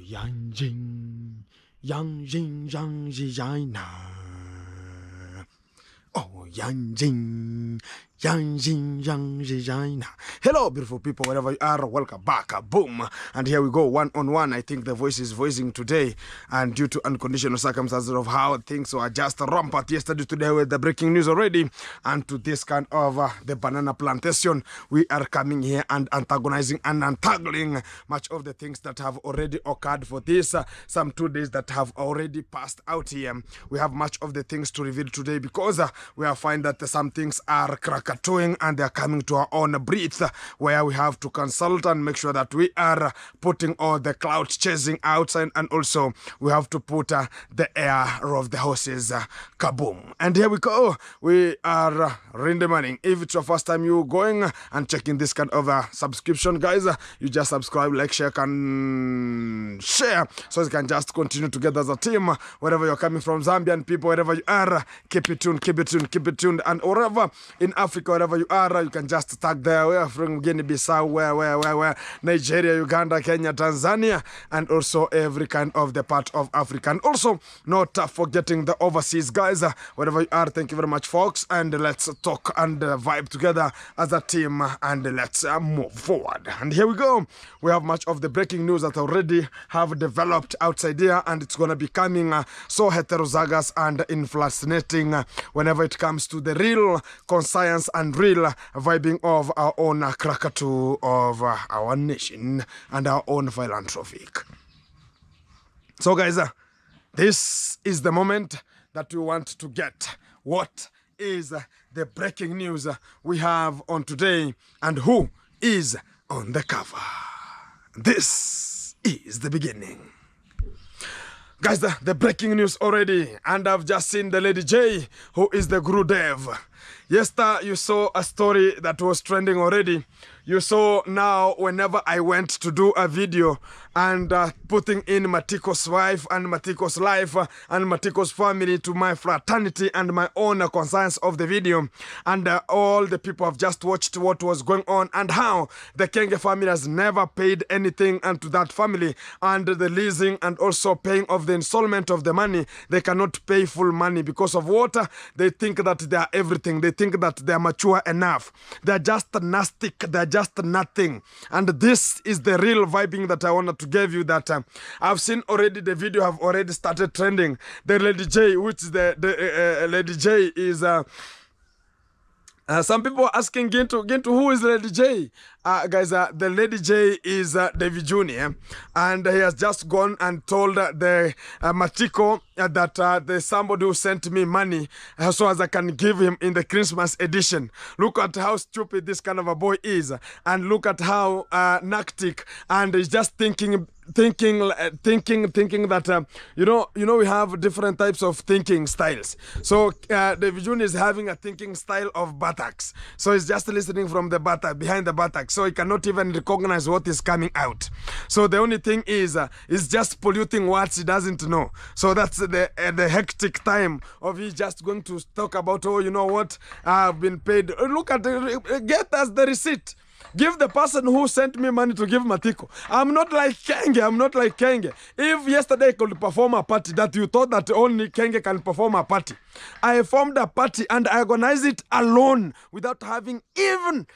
Yang Jing, Yang Jing, Yang Jing, Na. Oh, Yang Jing, Yang Jing, Yang Jing, Na. Hello, beautiful people, wherever you are, welcome back. Boom. And here we go, one on one. I think the voice is voicing today, and due to unconditional circumstances of how things were just rampant yesterday, today with the breaking news already, and to this kind of the banana plantation, we are coming here and antagonizing and untangling much of the things that have already occurred for this some 2 days that have already passed out here. We have much of the things to reveal today because we have find that some things are krakatooing and they are coming to our own breath, where we have to consult and make sure that we are putting all the cloud chasing outside, and also we have to put the air of the horses kaboom. And here we go. We are rendering. If it's your first time you going and checking this kind of subscription, guys, you just subscribe, like, share, and share, so you can just continue together as a team. Wherever you're coming from, Zambian people, wherever you are, keep it tuned, keep it tuned, keep it tuned. And wherever in Africa, wherever you are, you can just tag there. We are from Guinea-Bissau, where Nigeria, Uganda, Kenya, Tanzania, and also every kind of the part of Africa. And also not forgetting the overseas guys, wherever you are. Thank you very much, folks, and let's talk and vibe together as a team, and let's move forward. And here we go. We have much of the breaking news that already have developed outside here, and it's going to be coming so heterozygous and inflationating whenever it comes to the real conscience and real vibing of our own krakatoo of our nation and our own philanthropic. So guys, this is the moment that we want to get. What is the breaking news we have on today, and who is on the cover? This is the beginning. Guys, the breaking news already, and I've just seen the Lady J, who is the Guru Dev. Yesterday, you saw a story that was trending already. You saw now whenever I went to do a video and putting in Matiko's wife and Matiko's life and Matiko's family to my fraternity and my own conscience of the video. And all the people have just watched what was going on and how the Kenge family has never paid anything unto that family, and the leasing and also paying of the installment of the money. They cannot pay full money because of what? They think that they are everything. They think that they are mature enough. They are just nastic. They are just nothing. And this is the real vibing that I wanted to give you, that I've seen already. The video have already started trending. The Lady J, which is the Lady J is some people are asking Gintu, who is Lady J? Guys, the Lady J is David Jr. And he has just gone and told the Matiko that there's somebody who sent me money so as I can give him in the Christmas edition. Look at how stupid this kind of a boy is, and look at how nactic, and he's just thinking that you know we have different types of thinking styles. So David Jr. is having a thinking style of buttocks, so he's just listening from the buttock, behind the buttocks, so he cannot even recognize what is coming out. So the only thing is just polluting words he doesn't know. So that's the hectic time of he just going to talk about, oh, you know what, I've been paid. Look at get us the receipt. Give the person who sent me money to give Matiko. I'm not like Kenge. I'm not like Kenge. If yesterday I could perform a party that you thought that only Kenge can perform a party, I formed a party and I organized it alone without having even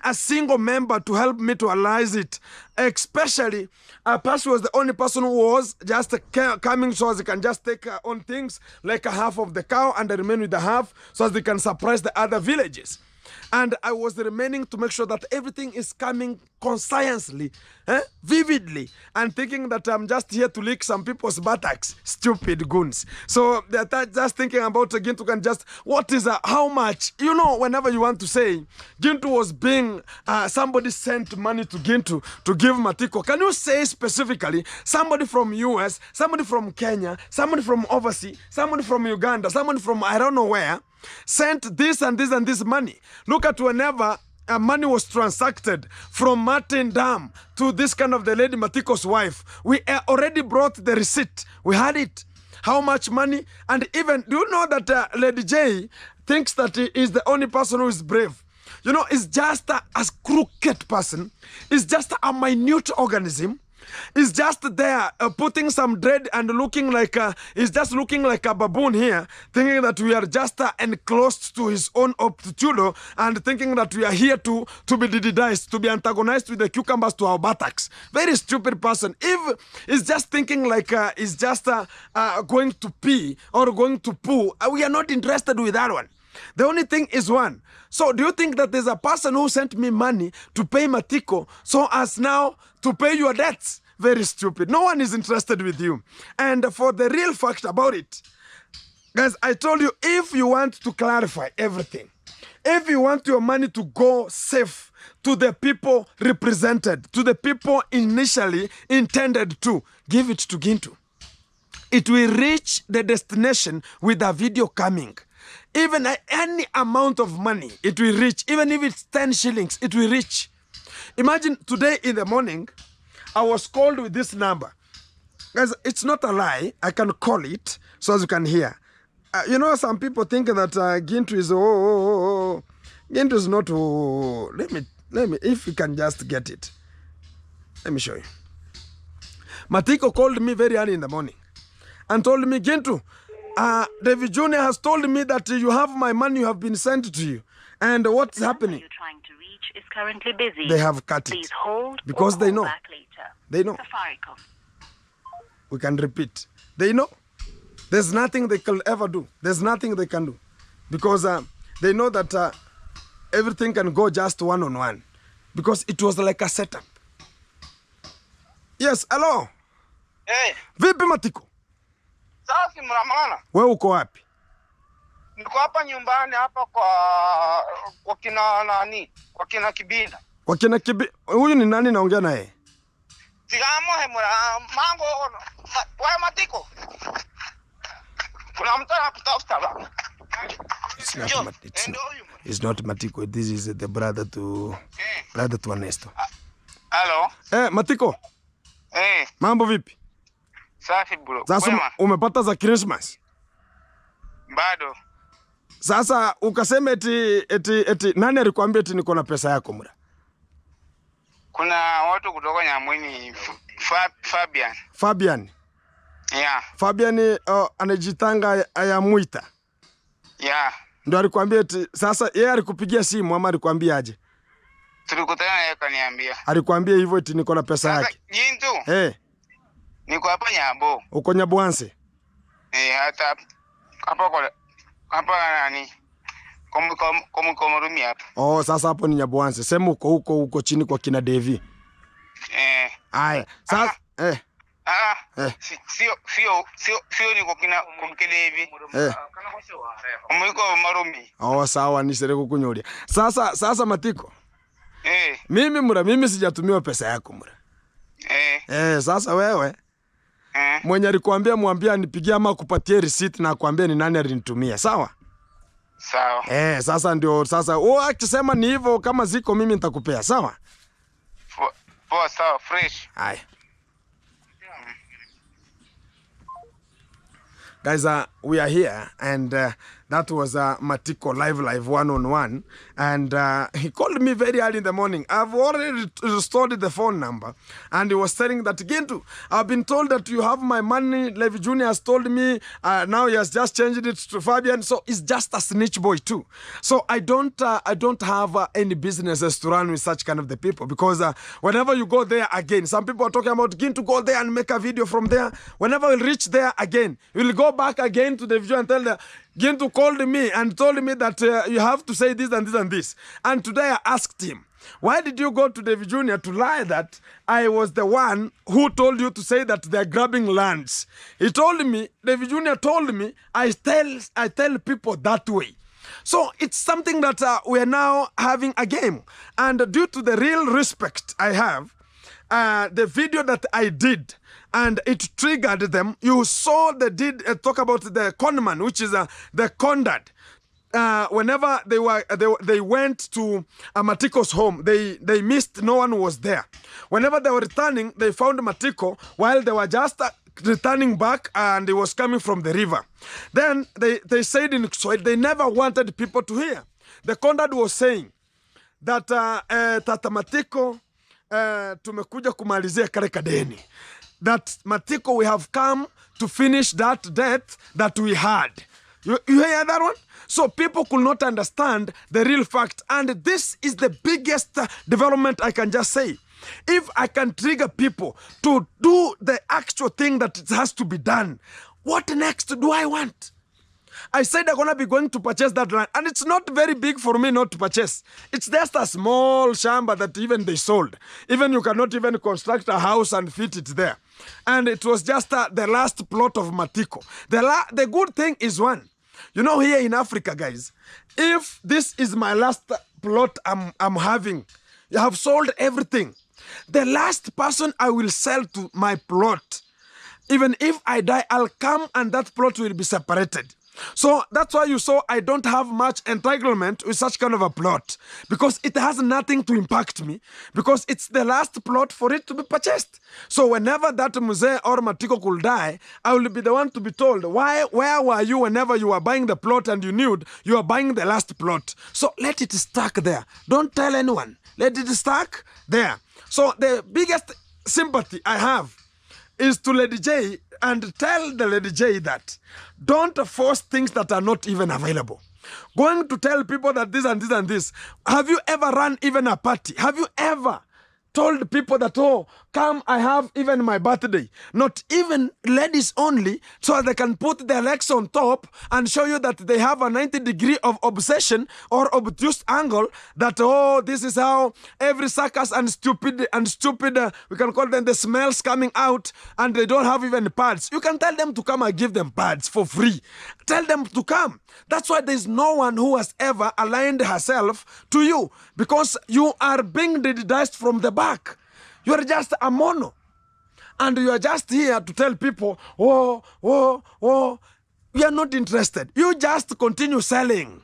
a single member to help me to analyze it. Especially, Passy was the only person who was just coming so as they can just take on things like a half of the cow and remain with the half so as they can surprise the other villages. And I was remaining to make sure that everything is coming conscientiously, vividly, and thinking that I'm just here to lick some people's buttocks. Stupid goons. So they're just thinking about Gintu can just, what is how much? You know, whenever you want to say, Gintu was being, somebody sent money to Gintu to give Matiko. Can you say specifically, somebody from US, somebody from Kenya, somebody from overseas, somebody from Uganda, somebody from I don't know where, sent this and this and this money? Look at whenever money was transacted from Martin Dam to this kind of the Lady Matiko's wife, we already brought the receipt. We had it. How much money? And even, do you know that Lady J thinks that he is the only person who is brave? You know, it's just a crooked person. It's just a minute organism is just there putting some dread and looking like is just looking like a baboon here, thinking that we are just enclosed to his own obtudo and thinking that we are here to be didized, to be antagonized with the cucumbers to our buttocks. Very stupid person. If is just thinking like is just going to pee or going to poo, we are not interested with that one. The only thing is one. So do you think that there's a person who sent me money to pay Matiko so as now to pay your debts? Very stupid. No one is interested with you. And for the real fact about it, guys, I told you, if you want to clarify everything, if you want your money to go safe to the people represented, to the people initially intended to, give it to Gintu. It will reach the destination with a video coming. Even any amount of money, it will reach. Even if it's 10 shillings, it will reach. Imagine today in the morning, I was called with this number. Guys, it's not a lie. I can call it so as you can hear. You know, some people think that Gintu is, Gintu is not, let me, if you can just get it. Let me show you. Matiko called me very early in the morning and told me, Gintu, David Jr. has told me that you have my money, you have been sent to you. And what's happening? You're trying to reach is currently busy. They have cut it. Please hold because they know. Back later. They know. Safaricom. We can repeat. They know. There's nothing they can ever do. There's nothing they can do. Because they know that everything can go just one-on-one. Because it was like a setup. Yes, hello. Hey. Vipi Matiko? Safi mramana. Wewe uko wapi? Niko hapa nyumbani hapa kwa kina nani? Kwa kina Kibinda. Kwa kina Kibinda. Huyu ni nani naongea naye? Tigamo hemura mango wewe Matiko. Kuna mtu anakutafuta baba. It's not Matiko. This is the brother to Ernesto. Hello. Matiko. Mambo vipi? Safi bro. Sasa umepata za Christmas? Bado. Sasa ukasema eti nani alikwambia eti niko na pesa yako mura? Kuna watu kutoka Nyamwini, Fabian. Fabian? Yeah. Fabian anajitanga ayamuita. Yeah. Ndio alikwambia eti sasa yeye alikupigia simu ama alikwambia aje? Tulikutana yeye kaniambia. Alikwambia hivyo eti niko na pesa yake. Gintu. Niko hapa Nyabo. Uko Nyabwanse? Hata hapa nani? Komorumi hapa. Sasa hapo ni Nyabwanse. Sema huko chini kwa kina Devi. Aya. Sasa Sio niko kina Devi. Umiko Marumi. Sawa nisere kukunyolia. Sasa Matiko. Mimi sijatumiwa pesa yako mura. Sasa wewe mwenye alikwambia mwambie anipigie ama kupatie receipt na kuambia ni nani alinitumia, sawa? Sawa. Sasa ndio akisema ni hivyo kama ziko mimi nitakupea, sawa? Sawa, fresh. Haya. Guys, we are here and that was Matiko live one-on-one, and he called me very early in the morning. I've already restored the phone number, and he was telling that, Gintu, I've been told that you have my money. Levi Jr. has told me, now he has just changed it to Fabian, so he's just a snitch boy too. So I don't have any businesses to run with such kind of the people, because whenever you go there again, some people are talking about Gintu go there and make a video from there. Whenever we reach there again, we'll go back again to the video and tell them, Gintu called me and told me that you have to say this and this and this. And today I asked him, why did you go to David Jr. to lie that I was the one who told you to say that they're grabbing lands? He told me, David Jr. told me, I tell people that way. So it's something that we are now having a game. And due to the real respect I have, the video that I did, and it triggered them. You saw they did talk about the conman, which is the condad. Whenever they went to Matiko's home, they missed, no one was there. Whenever they were returning, they found Matiko while they were just returning back, and he was coming from the river. Then they said in Swahili, they never wanted people to hear. The condad was saying that Tata Matiko tumekuja kumalizia kale kadeni. That Matiko, we have come to finish that debt that we had. You hear that one? So people could not understand the real fact. And this is the biggest development I can just say. If I can trigger people to do the actual thing that it has to be done, what next do I want? I said I'm going to be going to purchase that land. And it's not very big for me not to purchase. It's just a small shamba that even they sold. Even you cannot even construct a house and fit it there. And it was just the last plot of Matiko. The good thing is one. You know, here in Africa, guys, if this is my last plot I'm having, I have sold everything. The last person I will sell to my plot, even if I die, I'll come and that plot will be separated. So that's why you saw I don't have much entitlement with such kind of a plot, because it has nothing to impact me, because it's the last plot for it to be purchased. So whenever that Mzee or Matiko could die, I will be the one to be told, where were you whenever you were buying the plot and you knew you were buying the last plot? So let it stuck there. Don't tell anyone. Let it stuck there. So the biggest sympathy I have is to Lady J, and tell the Lady J that don't force things that are not even available. Going to tell people that this and this and this. Have you ever run even a party? Have you ever told people that, oh, come, I have even my birthday? Not even ladies only, so they can put their legs on top and show you that they have a 90-degree of obsession or obtuse angle that, oh, this is how every circus and stupid, we can call them the smells coming out, and they don't have even pads. You can tell them to come and give them pads for free. Tell them to come. That's why there's no one who has ever aligned herself to you, because you are being dediced from the back. You are just a mono. And you are just here to tell people, we are not interested. You just continue selling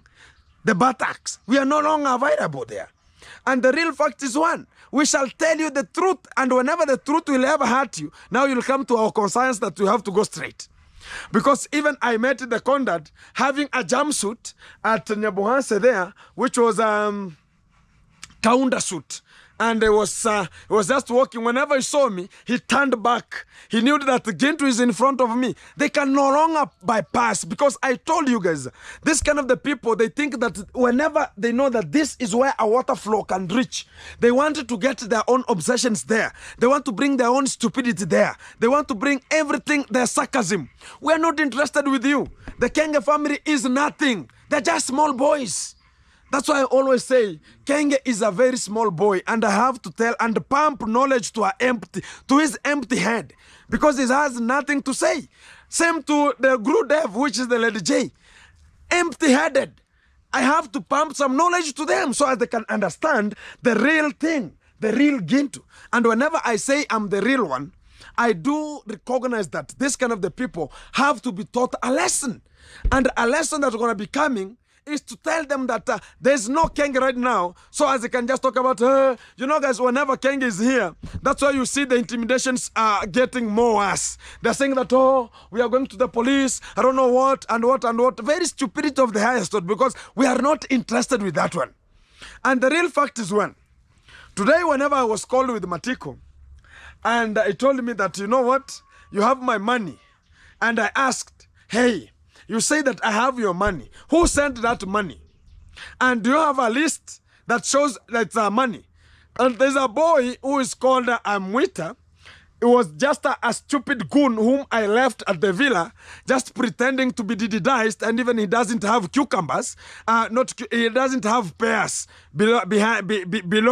the buttocks. We are no longer available there. And the real fact is one. We shall tell you the truth. And whenever the truth will ever hurt you, now you'll come to our conscience that you have to go straight. Because even I met the conduct having a jumpsuit at Nyabuhanse there, which was Kaunda suit. And he was just walking. Whenever he saw me, he turned back. He knew that the Gintu is in front of me. They can no longer bypass, because I told you guys, this kind of the people, they think that whenever they know that this is where a water flow can reach, they want to get their own obsessions there. They want to bring their own stupidity there. They want to bring everything, their sarcasm. We are not interested with you. The Kenge family is nothing. They're just small boys. That's why I always say, Kenge is a very small boy, and I have to tell and pump knowledge to his empty head, because he has nothing to say. Same to the Guru Dev, which is the Lady J. Empty-headed. I have to pump some knowledge to them so as they can understand the real thing, the real Gintu. And whenever I say I'm the real one, I do recognize that this kind of the people have to be taught a lesson. And a lesson that's going to be coming is to tell them that there's no Kenge right now, so as they can just talk about, you know, guys, whenever Kenge is here, that's why you see the intimidations are getting more worse. They're saying that, oh, we are going to the police, I don't know what, and what, and what. Very stupidity of the highest order, because we are not interested with that one. And the real fact is one. Today, whenever I was called with Matiko, and he told me that, you know what, you have my money. And I asked, hey, you say that I have your money. Who sent that money? And do you have a list that shows that's money? And there's a boy who is called Amwita. It was just a stupid goon whom I left at the villa, just pretending to be dididized, and even he doesn't have cucumbers. He doesn't have pears below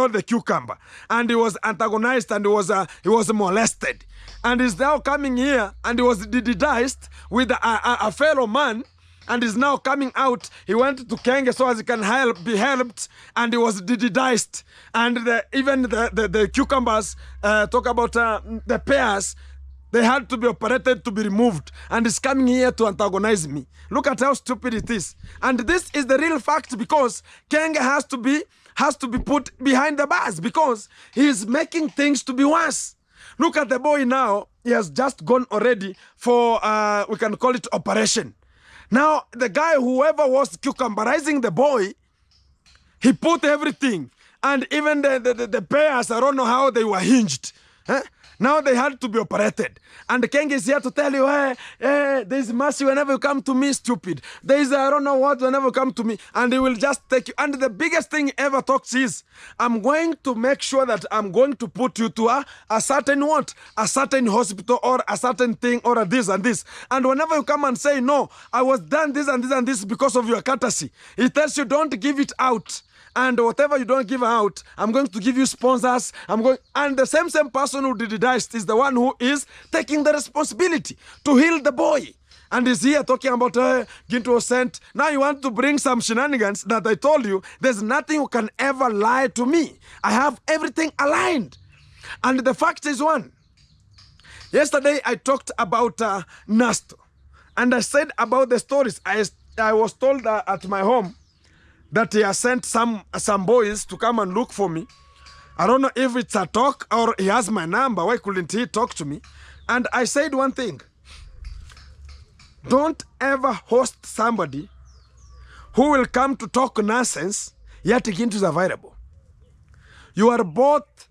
the cucumber. And he was antagonized, and he was molested. And he's now coming here, and he was dididized with a fellow man, and is now coming out. He went to Kenge so as he can be helped, and he was dididized. And even the cucumbers, talk about the pears, they had to be operated to be removed. And he's coming here to antagonize me. Look at how stupid it is. And this is the real fact, because Kenge has to be put behind the bars, because he's making things to be worse. Look at the boy now. He has just gone already for, we can call it operation. Now, the guy, whoever was cucumberizing the boy, he put everything. And even the pairs, I don't know how they were hinged. Huh? Now they had to be operated. And King is here to tell you, hey, there's mercy whenever you come to me, stupid. There's I don't know what whenever you come to me. And he will just take you. And the biggest thing he ever talks is, I'm going to make sure that I'm going to put you to a certain what? A certain hospital or a certain thing or a this and this. And whenever you come and say, no, I was done this and this and this because of your courtesy, he tells you, don't give it out. And whatever you don't give out, I'm going to give you sponsors. And the same person who did it is the one who is taking the responsibility to heal the boy. And is here talking about Ginto sent. Now you want to bring some shenanigans that I told you. There's nothing you can ever lie to me. I have everything aligned. And the fact is one. Yesterday I talked about Nasto. And I said about the stories. I was told at my home that he has sent some boys to come and look for me. I don't know if it's a talk or he has my number. Why couldn't he talk to me? And I said one thing. Don't ever host somebody who will come to talk nonsense, yet Ginto is available. You are both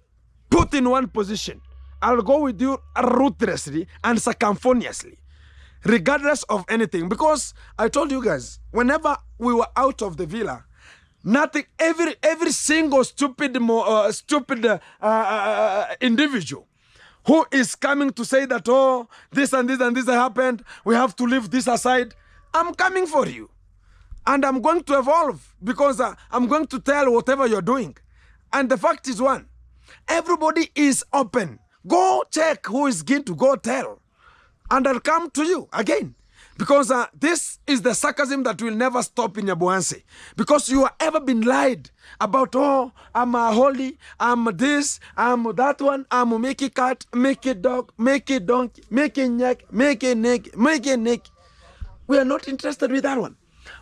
put in one position. I'll go with you ruthlessly and circumphoniously, regardless of anything. Because I told you guys, whenever we were out of the villa, nothing, every single stupid individual who is coming to say that, oh, this and this and this happened, we have to leave this aside, I'm coming for you. And I'm going to evolve because I'm going to tell whatever you're doing. And the fact is one, everybody is open. Go check who is going to go tell. And I'll come to you again. Because this is the sarcasm that will never stop in Yabuanse. Because you have ever been lied about, oh, I'm a holy, I'm this, I'm that one, I'm make a cat, make a dog, make a donkey, make a neck, make a neck, make a neck. We are not interested with that one.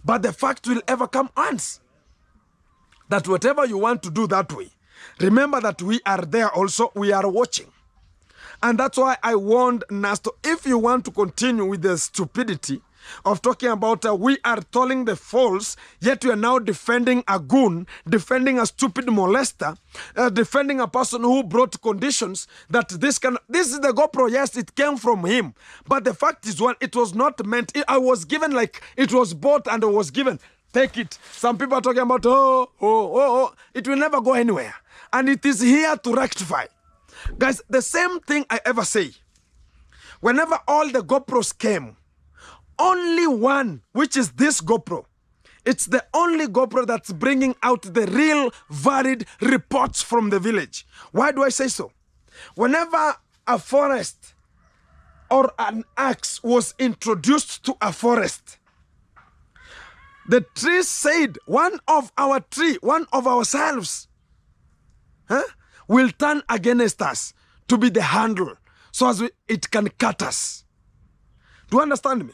But the fact will ever come once. That whatever you want to do that way, remember that we are there also, we are watching. And that's why I warned Nasto, if you want to continue with the stupidity of talking about we are telling the false, yet you are now defending a goon, defending a stupid molester, defending a person who brought conditions that this is the GoPro, yes, it came from him. But the fact is one, it was not meant, I was given like it was bought and it was given. Take it. Some people are talking about, it will never go anywhere. And it is here to rectify. Guys, the same thing I ever say. Whenever all the GoPros came, only one, which is this GoPro, it's the only GoPro that's bringing out the real varied reports from the village. Why do I say so? Whenever a forest or an axe was introduced to a forest, the tree said, one of ourselves, will turn against us to be the handle so as it can cut us. Do you understand me?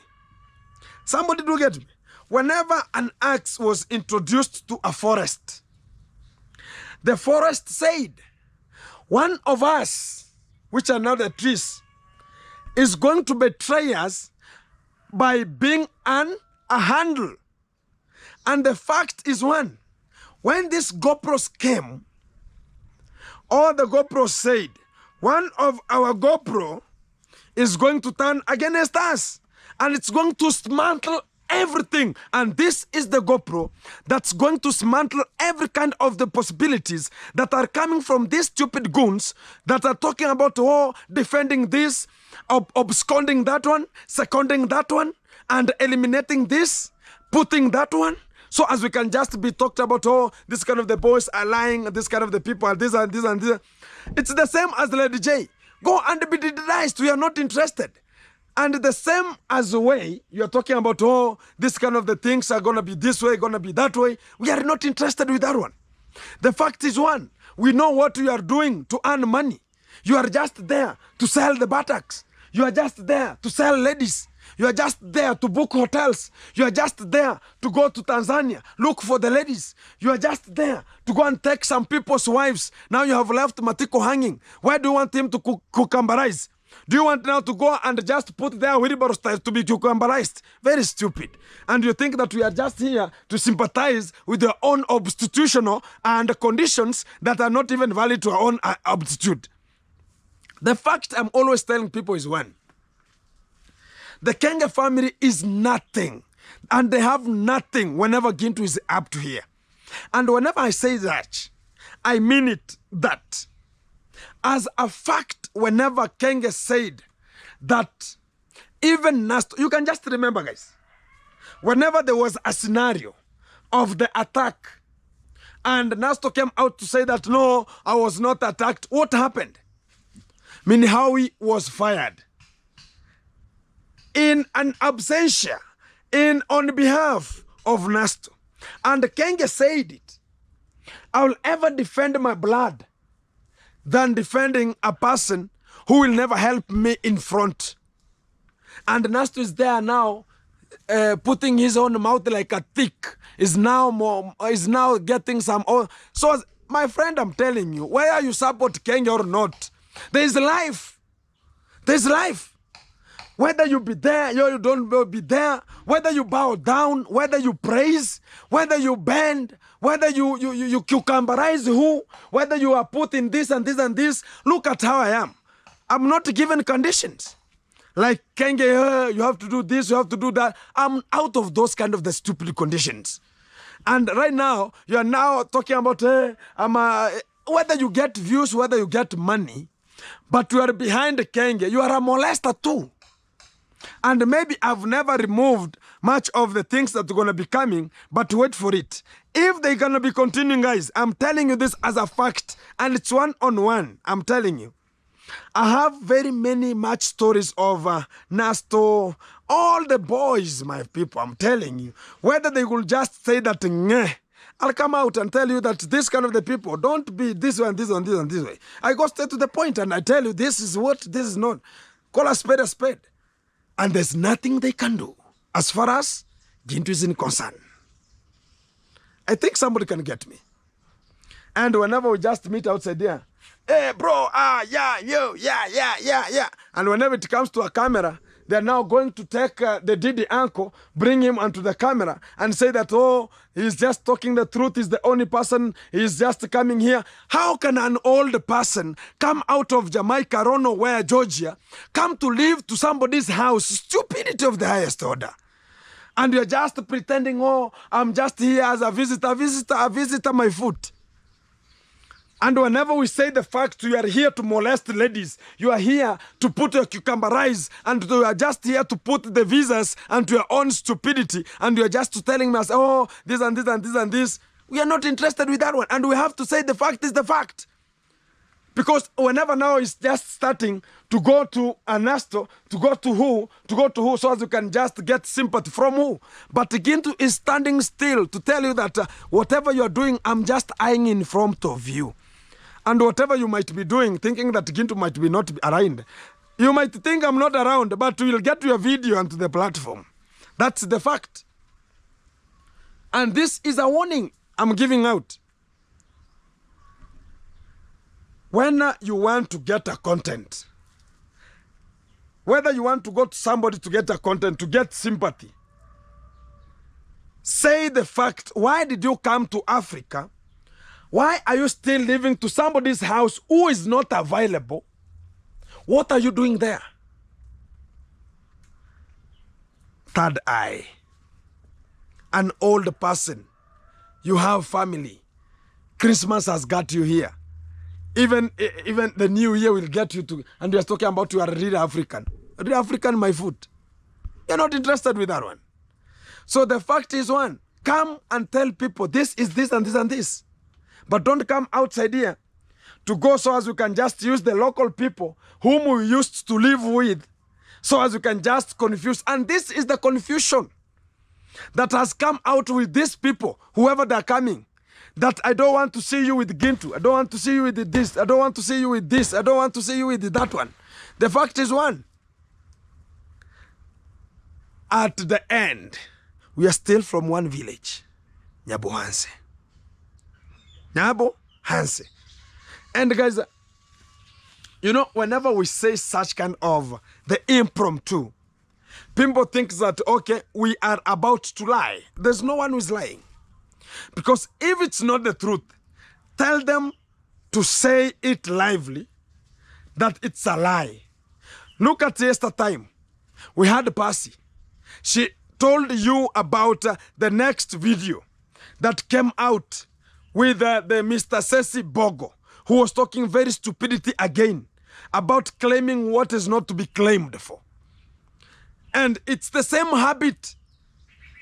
Somebody do get me? Whenever an axe was introduced to a forest, the forest said, one of us, which are now the trees, is going to betray us by being a handle. And the fact is one, when these GoPros came, all the GoPros said, one of our GoPro is going to turn against us and it's going to dismantle everything. And this is the GoPro that's going to dismantle every kind of the possibilities that are coming from these stupid goons that are talking about, oh, defending this, absconding that one, seconding that one, and eliminating this, putting that one. So as we can just be talked about, oh, this kind of the boys are lying, this kind of the people are this and this and this. It's the same as Lady J. Go and be denied. We are not interested. And the same as the way you're talking about, oh, this kind of the things are going to be this way, going to be that way. We are not interested with that one. The fact is one, we know what you are doing to earn money. You are just there to sell the buttocks. You are just there to sell ladies. You are just there to book hotels. You are just there to go to Tanzania, look for the ladies. You are just there to go and take some people's wives. Now you have left Matiko hanging. Why do you want him to cucumberize? Do you want now to go and just put their wheelbarrow styles to be cucumberized? Very stupid. And you think that we are just here to sympathize with your own obstitutional and conditions that are not even valid to our own obstitute. The fact I'm always telling people is one. The Kenge family is nothing. And they have nothing whenever Gintu is up to here. And whenever I say that, I mean it that. As a fact, whenever Kenge said that even Nasto, you can just remember, guys, whenever there was a scenario of the attack and Nasto came out to say that, no, I was not attacked, what happened? Minihawi was fired. In an absentia, on behalf of Nasto. And Kenge said it. I will ever defend my blood than defending a person who will never help me in front. And Nasto is there now, putting his own mouth like a thick, is now getting some. So, my friend, I'm telling you, whether you support Kenge or not, there is life. There's life. Whether you be there, you don't be there, whether you bow down, whether you praise, whether you bend, whether you cucumberize who, whether you are put in this and this and this, look at how I am. I'm not given conditions. Like Kenge, you have to do this, you have to do that. I'm out of those kind of the stupid conditions. And right now, you are now talking about whether you get views, whether you get money, but you are behind Kenge, you are a molester too. And maybe I've never removed much of the things that are going to be coming, but wait for it. If they're going to be continuing, guys, I'm telling you this as a fact, and it's one-on-one, I'm telling you. I have very much stories of Nasto, all the boys, my people, I'm telling you. Whether they will just say that, Nyeh, I'll come out and tell you that this kind of the people, don't be this way and this and this and this way. I go straight to the point and I tell you this is what, this is not. Call a spade a spade. And there's nothing they can do as far as Gintu is concerned. I think somebody can get me. And whenever we just meet outside there, hey, bro, yeah, you, yeah. And whenever it comes to a camera, they're now going to take the Didi uncle, bring him onto the camera and say that, oh, he's just talking the truth, he's the only person, he's just coming here. How can an old person come out of Jamaica, or nowhere, Georgia, come to live to somebody's house? Stupidity of the highest order. And you're just pretending, oh, I'm just here as a visitor my foot. And whenever we say the fact you are here to molest ladies, you are here to put your cucumberize, and you are just here to put the visas and your own stupidity, and you are just telling us, oh, this and this and this and this. We are not interested with that one. And we have to say the fact is the fact. Because whenever now it's just starting to go to Anasto, to go to who, so as you can just get sympathy from who. But Gintu is standing still to tell you that whatever you're doing, I'm just eyeing in front of you. And whatever you might be doing, thinking that Gintu might be not around, you might think I'm not around, but we'll get your video onto the platform. That's the fact. And this is a warning I'm giving out. When you want to get a content, whether you want to go to somebody to get a content, to get sympathy, say the fact. Why did you come to Africa? Why are you still living to somebody's house who is not available? What are you doing there? Third eye. An old person. You have family. Christmas has got you here. Even the new year will get you to, and you're talking about you are real African. Real African, my foot. You're not interested with that one. So the fact is one, come and tell people this is this and this and this. But don't come outside here to go so as you can just use the local people whom we used to live with, so as you can just confuse. And this is the confusion that has come out with these people, whoever they're coming. That I don't want to see you with Gintu. I don't want to see you with this. I don't want to see you with this. I don't want to see you with that one. The fact is one. At the end, we are still from one village. Nyabo Hanse. Nyabo Hanse. And guys, You know, whenever we say such kind of the impromptu, people think that, okay, we are about to lie. There's no one who is lying. Because if it's not the truth, tell them to say it lively that it's a lie. Look at yesterday time. We had Passy. She told you about the next video that came out with the Mr. Sesi Bogo, who was talking very stupidity again about claiming what is not to be claimed for. And it's the same habit,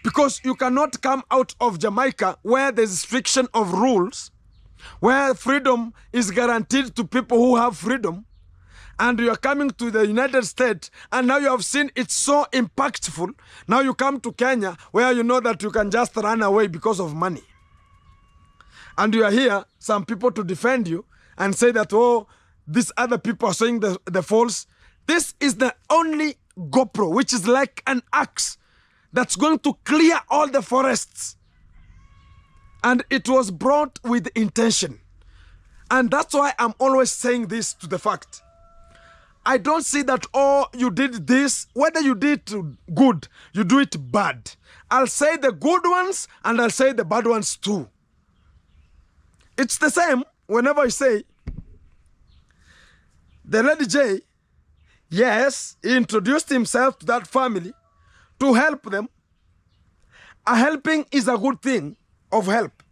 because you cannot come out of Jamaica where there's restriction of rules, where freedom is guaranteed to people who have freedom, and you are coming to the United States, and now you have seen it's so impactful. Now you come to Kenya, where you know that you can just run away because of money. And you are here, some people to defend you, and say that, oh, these other people are saying the false. This is the only GoPro, which is like an axe, that's going to clear all the forests. And it was brought with intention. And that's why I'm always saying this to the fact. I don't see that, oh, you did this, whether you did good, you do it bad. I'll say the good ones and I'll say the bad ones too. It's the same whenever I say, the Lady J, yes, he introduced himself to that family to help them. A helping is a good thing of help.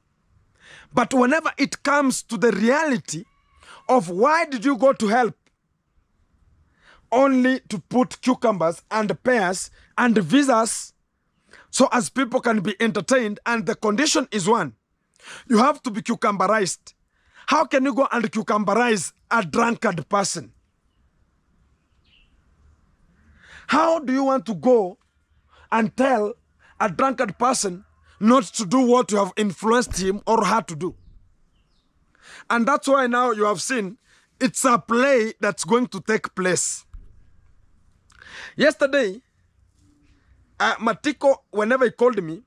But whenever it comes to the reality of why did you go to help, only to put cucumbers and pears and visas so as people can be entertained, and the condition is one. You have to be cucumberized. How can you go and cucumberize a drunkard person? How do you want to go and tell a drunkard person not to do what you have influenced him or her to do? And that's why now you have seen it's a play that's going to take place. Yesterday, Matiko, whenever he called me,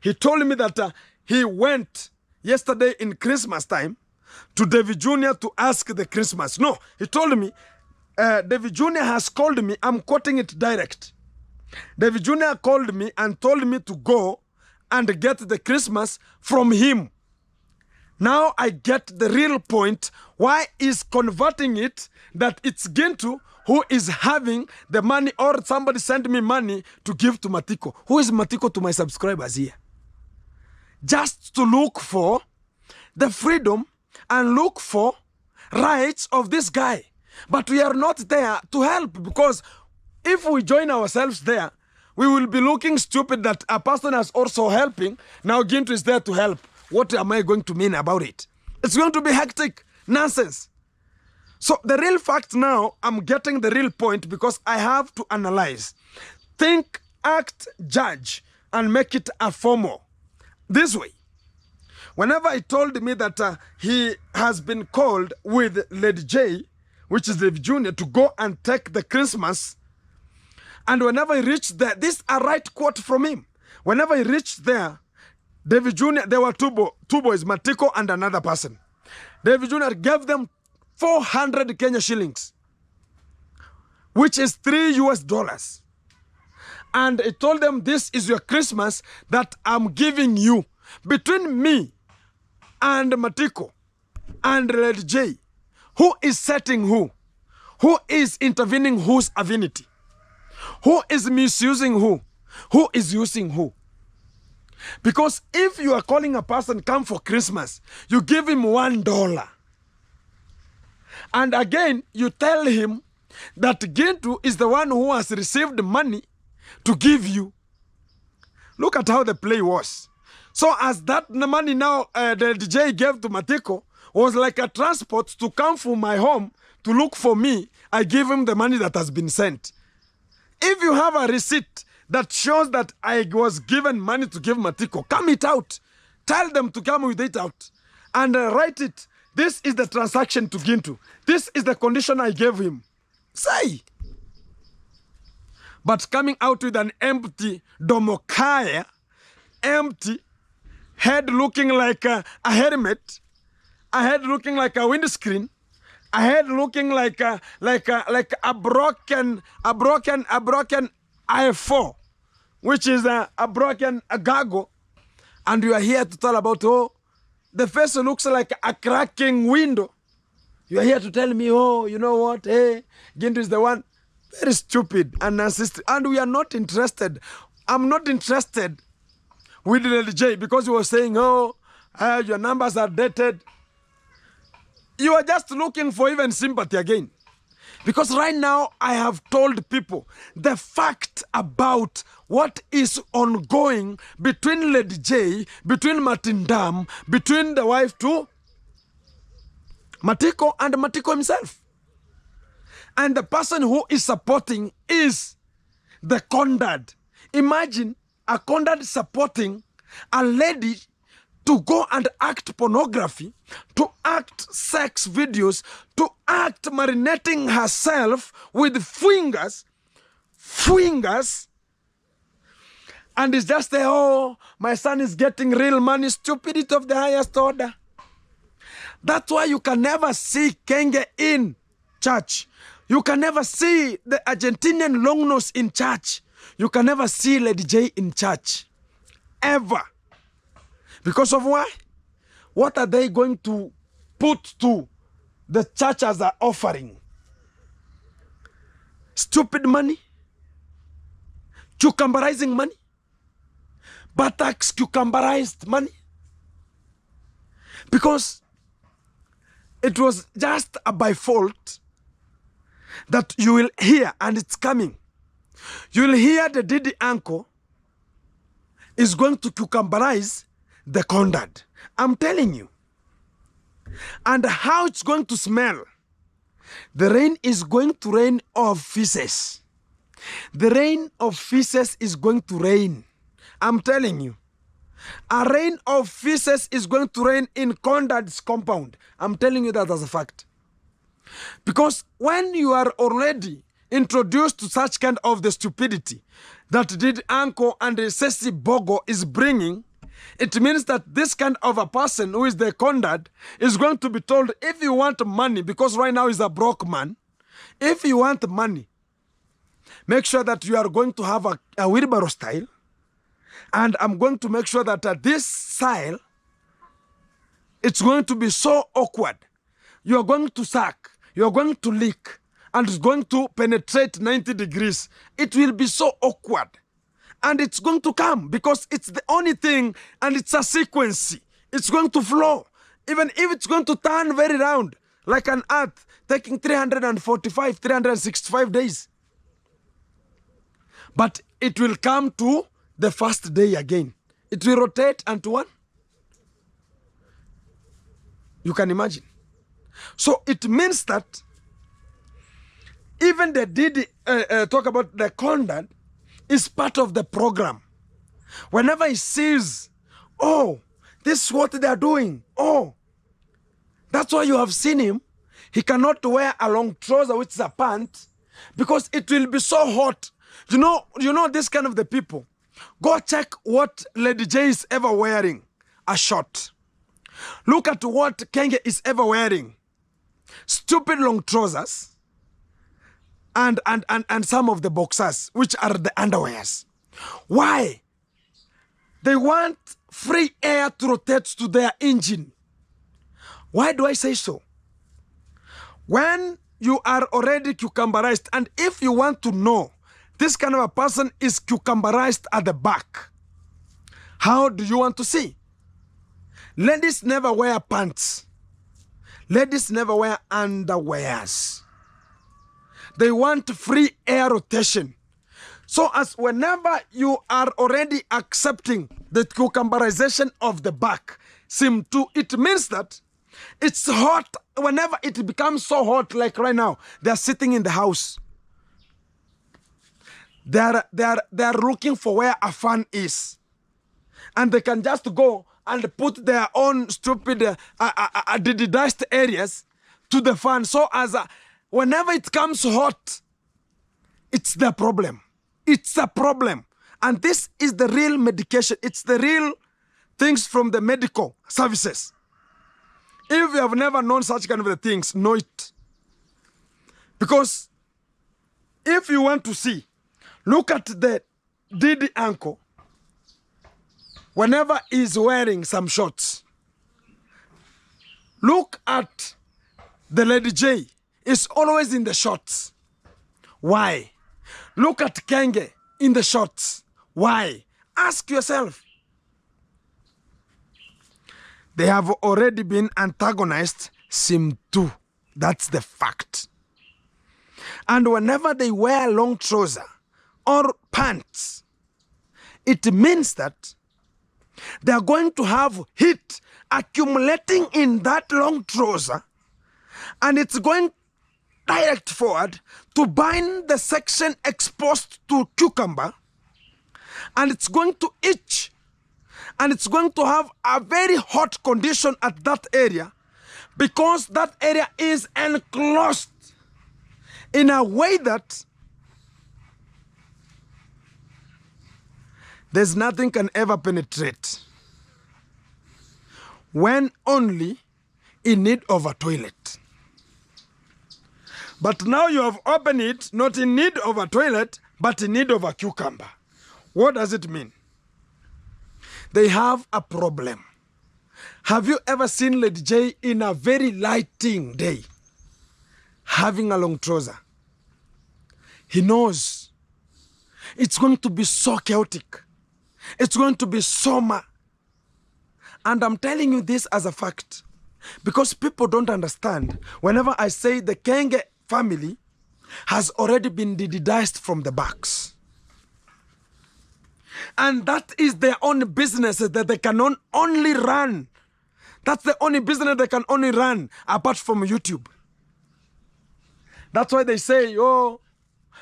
he told me that he went yesterday in Christmas time to David Jr. to ask the Christmas. No, he told me, David Jr. has called me, I'm quoting it direct. David Jr. called me and told me to go and get the Christmas from him. Now I get the real point. Why is converting it that it's Gintu who is having the money, or somebody sent me money to give to Matiko? Who is Matiko to my subscribers here? Just to look for the freedom and look for rights of this guy. But we are not there to help, because if we join ourselves there, we will be looking stupid that a person is also helping. Now Gintu is there to help. What am I going to mean about it? It's going to be hectic nonsense. So the real fact now, I'm getting the real point, because I have to analyze, think, act, judge, and make it a formal. This way. Whenever he told me that he has been called with Lady J, which is David Jr., to go and take the Christmas, and whenever he reached there, this is a right quote from him. Whenever he reached there, David Jr., there were two boys, Matiko and another person. David Jr. gave them 400 Kenya shillings, which is $3 US. And he told them, this is your Christmas that I'm giving you. Between me and Matiko and Lady J, who is setting who? Who is intervening whose avinity? Who is misusing who? Who is using who? Because if you are calling a person come for Christmas, you give him $1. And again, you tell him that Gintu is the one who has received money to give you. Look at how the play was. So as that money now the DJ gave to Matiko was like a transport to come from my home to look for me, I give him the money that has been sent. If you have a receipt that shows that I was given money to give Matiko, come it out. Tell them to come with it out. And write it. This is the transaction to Gintu. This is the condition I gave him. Say. But coming out with an empty domokaya, empty, head looking like a helmet, a head looking like a windscreen, a head looking like a broken I4, which is a broken gargle, and you are here to tell about, oh, the face looks like a cracking window. You are here to tell me, oh, you know what? Hey, Gindu is the one. Very stupid and narcissistic, and we are not interested. I'm not interested with Lady J because he was saying, oh, your numbers are dated. You are just looking for even sympathy again. Because right now, I have told people the fact about what is ongoing between Lady J, between Martin Dam, between the wife to Matiko and Matiko himself. And the person who is supporting is the condad. Imagine a condad supporting a lady to go and act pornography, to act sex videos, to act marinating herself with fingers, and it's just the, oh, my son is getting real money, stupidity of the highest order. That's why you can never see Kenge in church. You can never see the Argentinian long nose in church. You can never see Lady J in church. Ever. Because of why? What are they going to put to the church as an offering? Stupid money? Cucumberizing money? Buttocks cucumberized money? Because it was just by fault that you will hear, and it's coming. You will hear the Didi uncle is going to cucumberize the condad. I'm telling you. And how it's going to smell. The rain is going to rain of feces. The rain of feces is going to rain. I'm telling you. A rain of feces is going to rain in condad's compound. I'm telling you that as a fact. Because when you are already introduced to such kind of the stupidity that Didi Uncle and Sesi Bogo is bringing, it means that this kind of a person who is the condad is going to be told, if you want money, because right now he's a broke man, if you want money, make sure that you are going to have a wheelbarrow style, and I'm going to make sure that this style, it's going to be so awkward. You are going to suck, you are going to leak, and it's going to penetrate 90 degrees. It will be so awkward. And it's going to come because it's the only thing, and it's a sequence. It's going to flow. Even if it's going to turn very round, like an earth, taking 345, 365 days. But it will come to the first day again. It will rotate unto one. You can imagine. So it means that even the Didi talk about the condad is part of the program. Whenever he sees, oh, this is what they are doing. Oh, that's why you have seen him. He cannot wear a long trouser, which is a pant, because it will be so hot. You know this kind of the people. Go check what Lady J is ever wearing. A short. Look at what Kenge is ever wearing. Stupid long trousers. And some of the boxers, which are the underwears. Why? They want free air to rotate to their engine. Why do I say so? When you are already cucumberized, and if you want to know this kind of a person is cucumberized at the back, how do you want to see? Ladies never wear pants. Ladies never wear underwears. They want free air rotation. So as whenever you are already accepting the cucumberization of the back, it means that it's hot. Whenever it becomes so hot, like right now, they're sitting in the house. They're looking for where a fan is. And they can just go and put their own stupid diced areas to the fan. So as whenever it comes hot, it's the problem. It's a problem. And this is the real medication. It's the real things from the medical services. If you have never known such kind of things, know it. Because if you want to see, look at the Diddy uncle whenever he's wearing some shorts. Look at the Lady J. Is always in the shorts. Why? Look at Kenge in the shorts. Why? Ask yourself. They have already been antagonized Sim 2. That's the fact. And whenever they wear long trouser or pants, it means that they are going to have heat accumulating in that long trouser, and it's going direct forward to bind the section exposed to cucumber, and it's going to itch, and it's going to have a very hot condition at that area, because that area is enclosed in a way that there's nothing can ever penetrate, when only in need of a toilet. But now you have opened it, not in need of a toilet, but in need of a cucumber. What does it mean? They have a problem. Have you ever seen Lady J in a very lighting day having a long trouser? He knows it's going to be so chaotic. It's going to be so mad. And I'm telling you this as a fact, because people don't understand. Whenever I say the Kenge family has already been didized from the backs, and that is their own business that they can only run. That's the only business they can only run apart from YouTube. That's why they say, oh,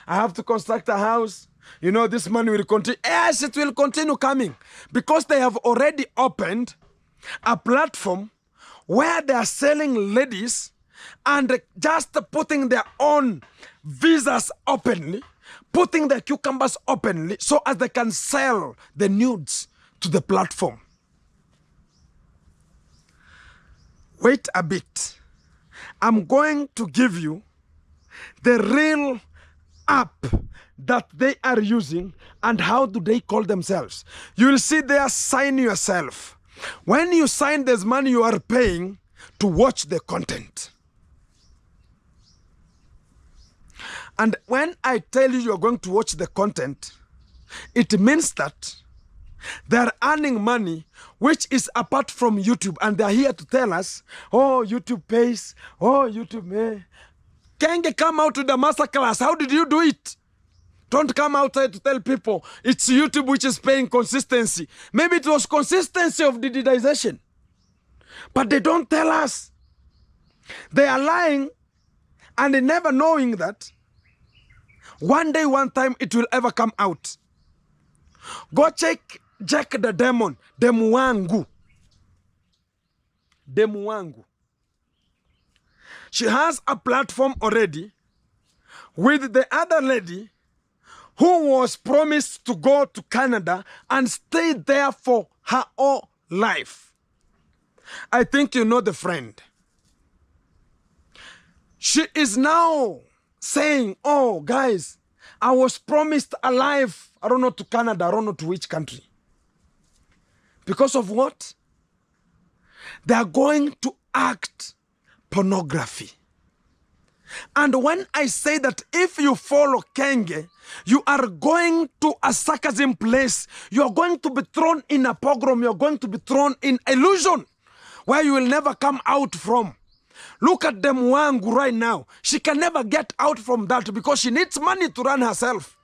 I have to construct a house. You know, this money will continue. Yes, it will continue coming, because they have already opened a platform where they are selling ladies and just putting their own visas openly, putting their cucumbers openly, so as they can sell the nudes to the platform. Wait a bit. I'm going to give you the real app that they are using and how do they call themselves. You will see there, sign yourself. When you sign, there's money you are paying to watch the content. And when I tell you you're going to watch the content, it means that they're earning money which is apart from YouTube, and they're here to tell us, oh, YouTube pays, oh, YouTube may. Kenge, come out to the masterclass. How did you do it? Don't come outside to tell people it's YouTube which is paying consistency. Maybe it was consistency of the digitization. But they don't tell us. They are lying and never knowing that one day, one time, it will ever come out. Go check the demon, Demuangu. Demuangu. She has a platform already with the other lady who was promised to go to Canada and stay there for her whole life. I think you know the friend. She is now saying, oh, guys, I was promised a life, I don't know, to Canada, I don't know to which country. Because of what? They are going to act pornography. And when I say that if you follow Kenge, you are going to a sarcasm place, you are going to be thrown in a pogrom, you are going to be thrown in illusion where you will never come out from. Look at them Wangu right now. She can never get out from that because she needs money to run herself.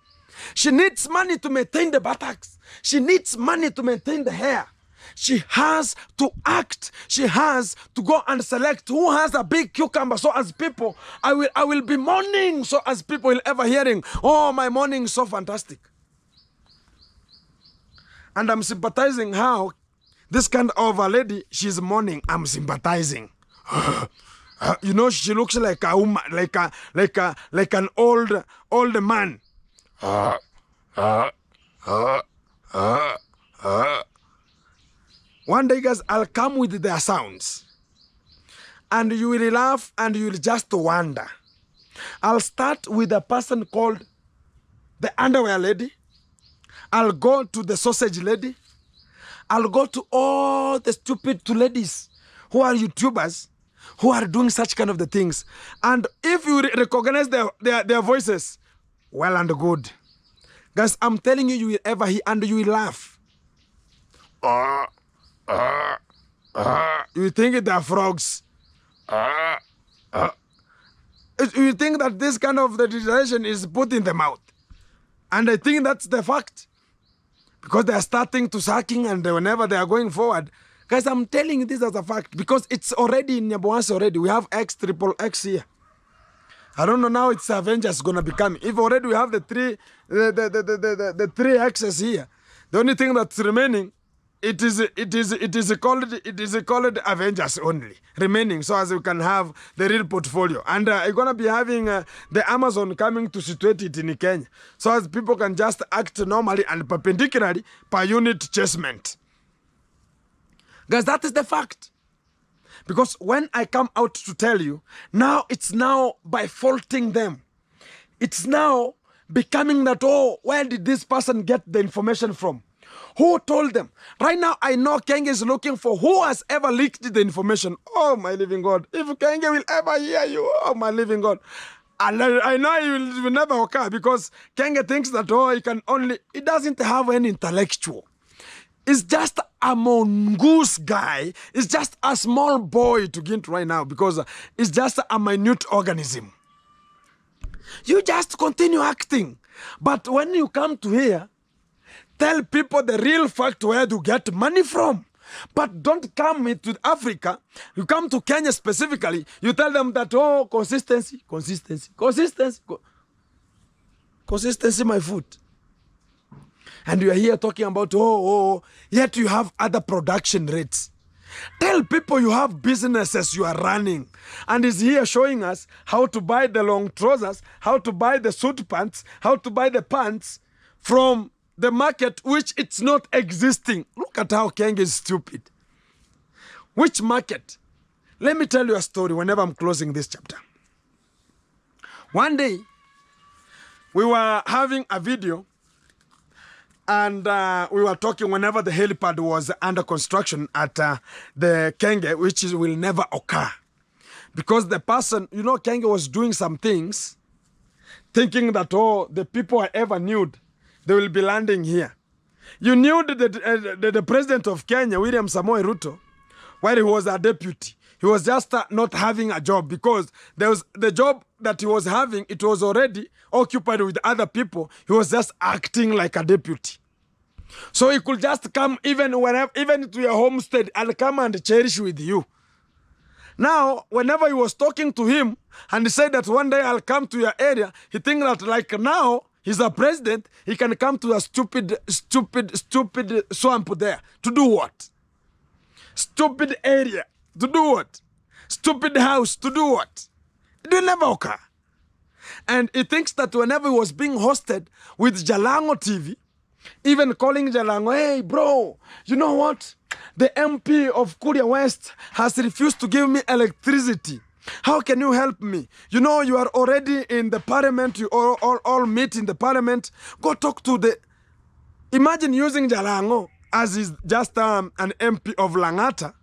She needs money to maintain the buttocks. She needs money to maintain the hair. She has to act. She has to go and select who has a big cucumber. So as people, I will be mourning. So as people will ever hearing, oh, my mourning is so fantastic. And I'm sympathizing how this kind of a lady, she's mourning. I'm sympathizing. You know, she looks like a woman, like an old man. One day, guys, I'll come with their sounds, and you will laugh, and you will just wonder I'll start with a person called the underwear lady. I'll go to the sausage lady. I'll go to all the stupid two ladies who are YouTubers, who are doing such kind of the things. And if you recognize their voices, well and good. Guys, I'm telling you, you will ever hear and you will laugh. You think they're frogs. You think that this kind of the tradition is put in the mouth. And I think that's the fact. Because they are starting to sucking and whenever they are going forward. Guys, I'm telling you this as a fact. Because it's already in Nyaboans already. We have X, triple X here. I don't know now it's Avengers gonna be coming. If already we have the three X's here. The only thing that's remaining, it is called Avengers only remaining, so as we can have the real portfolio. And you're gonna be having the Amazon coming to situate it in Kenya, so as people can just act normally and perpendicularly per unit chasement. Guys, that is the fact. Because when I come out to tell you, now it's now by faulting them. It's now becoming that, oh, where did this person get the information from? Who told them? Right now, I know Kenge is looking for who has ever leaked the information. Oh, my living God. If Kenge will ever hear you, oh, my living God. I know it will never occur because Kenge thinks that, oh, he doesn't have any intellectual. It's just a mongoose guy. It's just a small boy to get right now because it's just a minute organism. You just continue acting. But when you come to here, tell people the real fact where to get money from. But don't come to Africa. You come to Kenya specifically. You tell them that, oh, consistency, my foot. And you are here talking about, yet you have other production rates. Tell people you have businesses you are running. And is here showing us how to buy the long trousers, how to buy the suit pants, how to buy the pants from the market, which it's not existing. Look at how Kenge is stupid. Which market? Let me tell you a story whenever I'm closing this chapter. One day, we were having a video and we were talking whenever the helipad was under construction at the Kenge, which will never occur. Because the person, Kenge was doing some things, thinking that, oh, the people I ever knew, they will be landing here. You knew the president of Kenya, William Samoei Ruto, while he was a deputy, he was just not having a job because there was the job that he was having, it was already occupied with other people. He was just acting like a deputy. So he could just come even to your homestead and come and cherish with you. Now, whenever he was talking to him and he said that one day I'll come to your area, he think that like now he's a president, he can come to a stupid swamp there. To do what? Stupid area. To do what? Stupid house. To do what? It will never occur. And he thinks that whenever he was being hosted with Jalango TV, even calling Jalango, hey bro, you know what? The MP of Kuria West has refused to give me electricity. How can you help me? You know, you are already in the parliament. You all meet in the parliament. Go talk to the... Imagine using Jalango as is just an MP of Langata,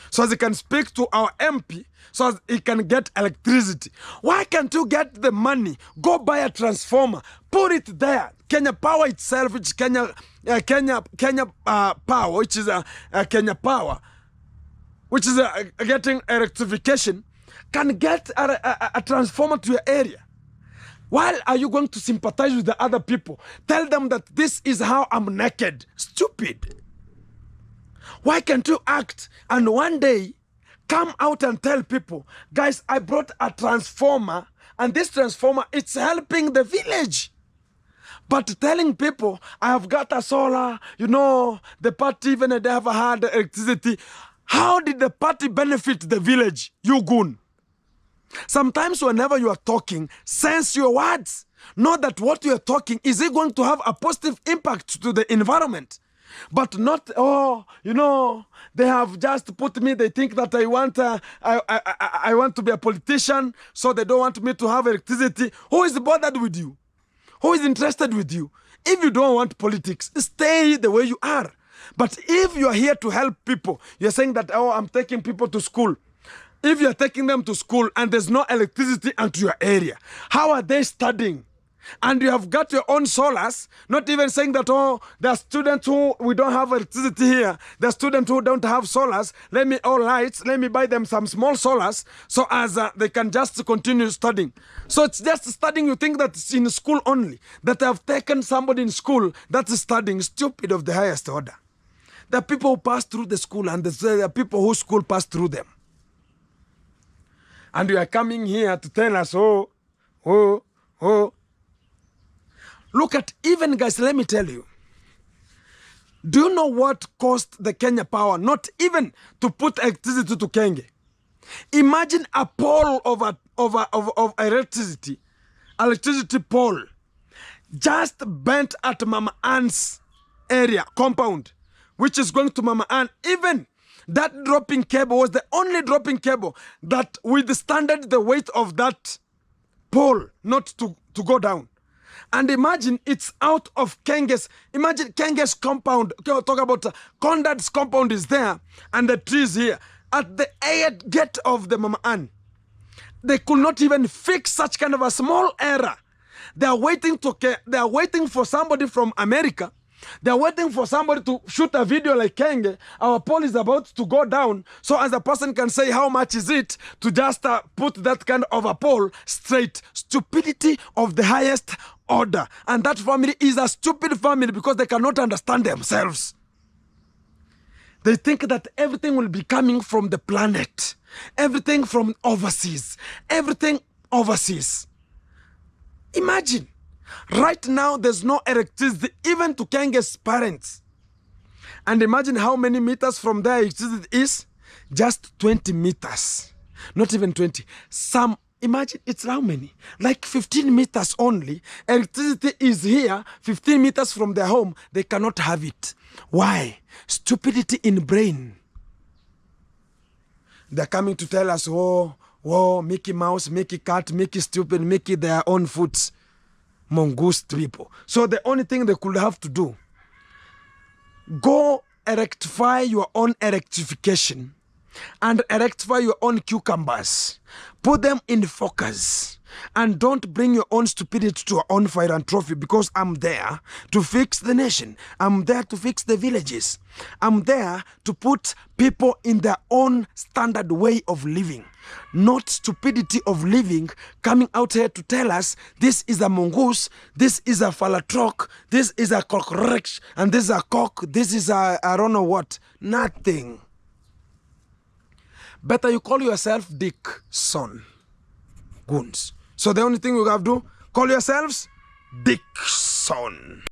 so as he can speak to our MP, so as he can get electricity. Why can't you get the money? Go buy a transformer, put it there. Kenya Power itself, which Kenya Power, which is Kenya Power, which is getting electrification, can get a transformer to your area. Why are you going to sympathize with the other people? Tell them that this is how I'm naked. Stupid. Why can't you act and one day come out and tell people, guys, I brought a transformer and this transformer, it's helping the village. But telling people, I have got a solar, the party even never had electricity. How did the party benefit the village, you goon? Sometimes whenever you are talking, sense your words. Know that what you are talking, is it going to have a positive impact to the environment? But not, oh, you know, they have just put me, they think that I want to be a politician, so they don't want me to have electricity. Who is bothered with you? Who is interested with you? If you don't want politics, stay the way you are. But if you are here to help people, you're saying that, oh, I'm taking people to school. If you're taking them to school and there's no electricity into your area, how are they studying? And you have got your own solars, not even saying that, oh, there are students who, we don't have electricity here. There are students who don't have solars. Let me, all lights, let me buy them some small solars so as they can just continue studying. So it's just studying. You think that it's in school only, that I've taken somebody in school that's studying. Stupid of the highest order. There are people who pass through the school and there are people whose school pass through them. And you are coming here to tell us, oh. Look at, even guys, let me tell you. Do you know what cost the Kenya Power not even to put electricity to Kenge? Imagine a pole of electricity pole, just bent at Mama Ann's area, compound, which is going to Mama Ann. Even that dropping cable was the only dropping cable that withstood the weight of that pole not to go down. And imagine it's out of Kenge's. Imagine Kenge's compound. Okay, talk about Conrad's compound is there, and the trees here at the gate of the Mama Ann. They could not even fix such kind of a small error. They are waiting for somebody from America. They are waiting for somebody to shoot a video like Kenge. Our pole is about to go down, so as a person can say how much is it to just put that kind of a pole straight. Stupidity of the highest order. And that family is a stupid family because they cannot understand themselves. They think that everything will be coming from the planet. Everything from overseas. Everything overseas. Imagine. Right now, there's no electricity even to Kenge's parents. And imagine how many meters from there electricity is. Just 20 meters. Not even 20. Imagine it's how many? Like 15 meters only. Electricity is here, 15 meters from their home. They cannot have it. Why? Stupidity in brain. They're coming to tell us, oh, Mickey Mouse, Mickey Cat, Mickey Stupid, Mickey their own foots. Mongoose people. So the only thing they could have to do, go rectify your own electrification and rectify your own cucumbers. Put them in focus. And don't bring your own stupidity to your own philanthropy, because I'm there to fix the nation. I'm there to fix the villages. I'm there to put people in their own standard way of living. Not stupidity of living coming out here to tell us this is a mongoose, this is a phalatroc, this is a cockroach, and this is a cock, this is a I don't know what. Nothing. Better you call yourself Dick Son. Goons. So the only thing you have to do, call yourselves Dick Son.